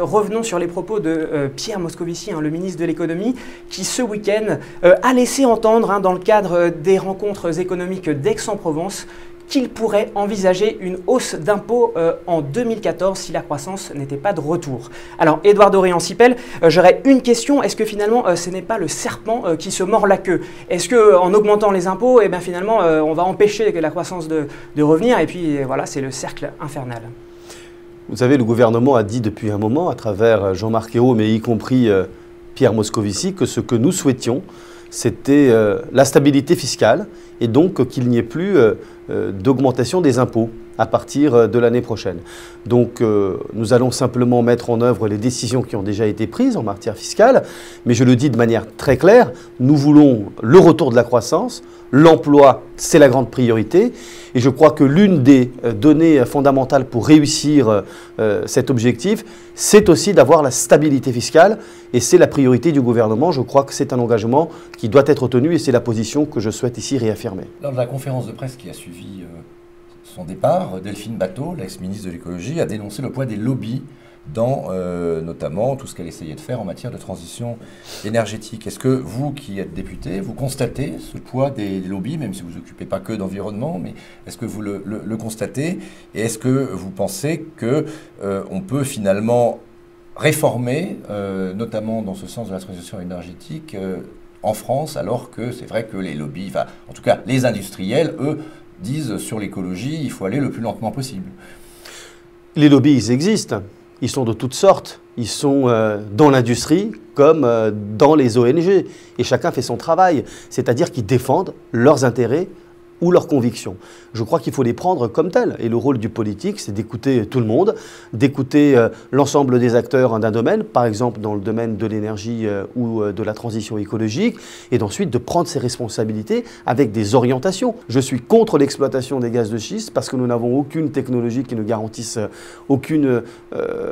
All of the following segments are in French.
revenons sur les propos de Pierre Moscovici, le ministre de l'économie, qui ce week-end a laissé entendre, dans le cadre des rencontres économiques d'Aix-en-Provence, qu'il pourrait envisager une hausse d'impôts en 2014 si la croissance n'était pas de retour. Alors, Édouard Dorian-Sipel, j'aurais une question. Est-ce que finalement, ce n'est pas le serpent qui se mord la queue? Est-ce qu'en augmentant les impôts, finalement, on va empêcher la croissance de revenir? Et puis, voilà, c'est le cercle infernal. Vous savez, le gouvernement a dit depuis un moment, à travers Jean-Marc Ayrault, mais y compris Pierre Moscovici, que ce que nous souhaitions, c'était la stabilité fiscale et donc qu'il n'y ait plus d'augmentation des impôts à partir de l'année prochaine. Donc nous allons simplement mettre en œuvre les décisions qui ont déjà été prises en matière fiscale, mais je le dis de manière très claire, nous voulons le retour de la croissance, l'emploi, c'est la grande priorité, et je crois que l'une des données fondamentales pour réussir cet objectif, c'est aussi d'avoir la stabilité fiscale, et c'est la priorité du gouvernement. Je crois que c'est un engagement qui doit être tenu, et c'est la position que je souhaite ici réaffirmer. Lors de la conférence de presse qui a suivi son départ, Delphine Batho, l'ex-ministre de l'écologie, a dénoncé le poids des lobbies dans notamment tout ce qu'elle essayait de faire en matière de transition énergétique. Est-ce que vous, qui êtes député, vous constatez ce poids des lobbies, même si vous ne vous occupez pas que d'environnement, mais est-ce que vous le constatez? Et est-ce que vous pensez qu'on peut finalement réformer, notamment dans ce sens de la transition énergétique, en France, alors que c'est vrai que les lobbies, enfin, en tout cas les industriels, eux, disent sur l'écologie, il faut aller le plus lentement possible? Les lobbies, ils existent. Ils sont de toutes sortes. Ils sont dans l'industrie comme dans les ONG. Et chacun fait son travail. C'est-à-dire qu'ils défendent leurs intérêts ou leurs convictions. Je crois qu'il faut les prendre comme tels. Et le rôle du politique, c'est d'écouter tout le monde, d'écouter l'ensemble des acteurs d'un domaine, par exemple dans le domaine de l'énergie ou de la transition écologique, et d'ensuite de prendre ses responsabilités avec des orientations. Je suis contre l'exploitation des gaz de schiste parce que nous n'avons aucune technologie qui nous garantisse aucune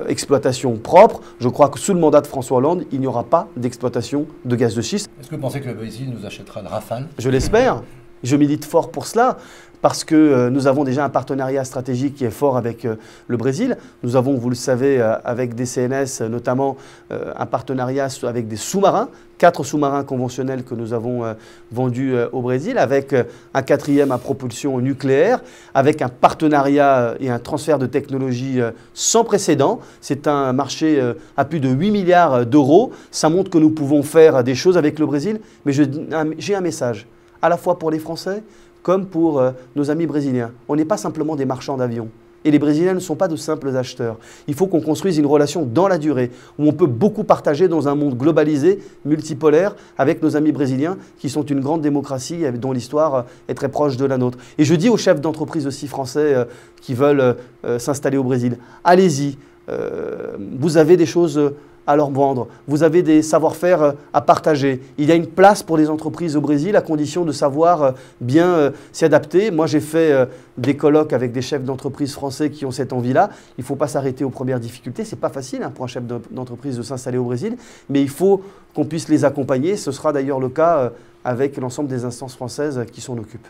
exploitation propre. Je crois que sous le mandat de François Hollande, il n'y aura pas d'exploitation de gaz de schiste. Est-ce que vous pensez que le Brésil nous achètera le Rafale? Je l'espère. Je milite fort pour cela parce que nous avons déjà un partenariat stratégique qui est fort avec le Brésil. Nous avons, vous le savez, avec des CNS, notamment un partenariat avec des sous-marins, 4 sous-marins conventionnels que nous avons vendus au Brésil, avec un 4e à propulsion nucléaire, avec un partenariat et un transfert de technologie sans précédent. C'est un marché à plus de 8 milliards d'euros. Ça montre que nous pouvons faire des choses avec le Brésil, mais j'ai un message, à la fois pour les Français comme pour nos amis brésiliens. On n'est pas simplement des marchands d'avions. Et les Brésiliens ne sont pas de simples acheteurs. Il faut qu'on construise une relation dans la durée, où on peut beaucoup partager dans un monde globalisé, multipolaire, avec nos amis brésiliens, qui sont une grande démocratie, dont l'histoire est très proche de la nôtre. Et je dis aux chefs d'entreprise aussi français qui veulent s'installer au Brésil, allez-y, vous avez des choses à leur vendre, vous avez des savoir-faire à partager. Il y a une place pour les entreprises au Brésil à condition de savoir bien s'y adapter. Moi, j'ai fait des colloques avec des chefs d'entreprise français qui ont cette envie-là. Il ne faut pas s'arrêter aux premières difficultés. Ce n'est pas facile pour un chef d'entreprise de s'installer au Brésil, mais il faut qu'on puisse les accompagner. Ce sera d'ailleurs le cas avec l'ensemble des instances françaises qui s'en occupent.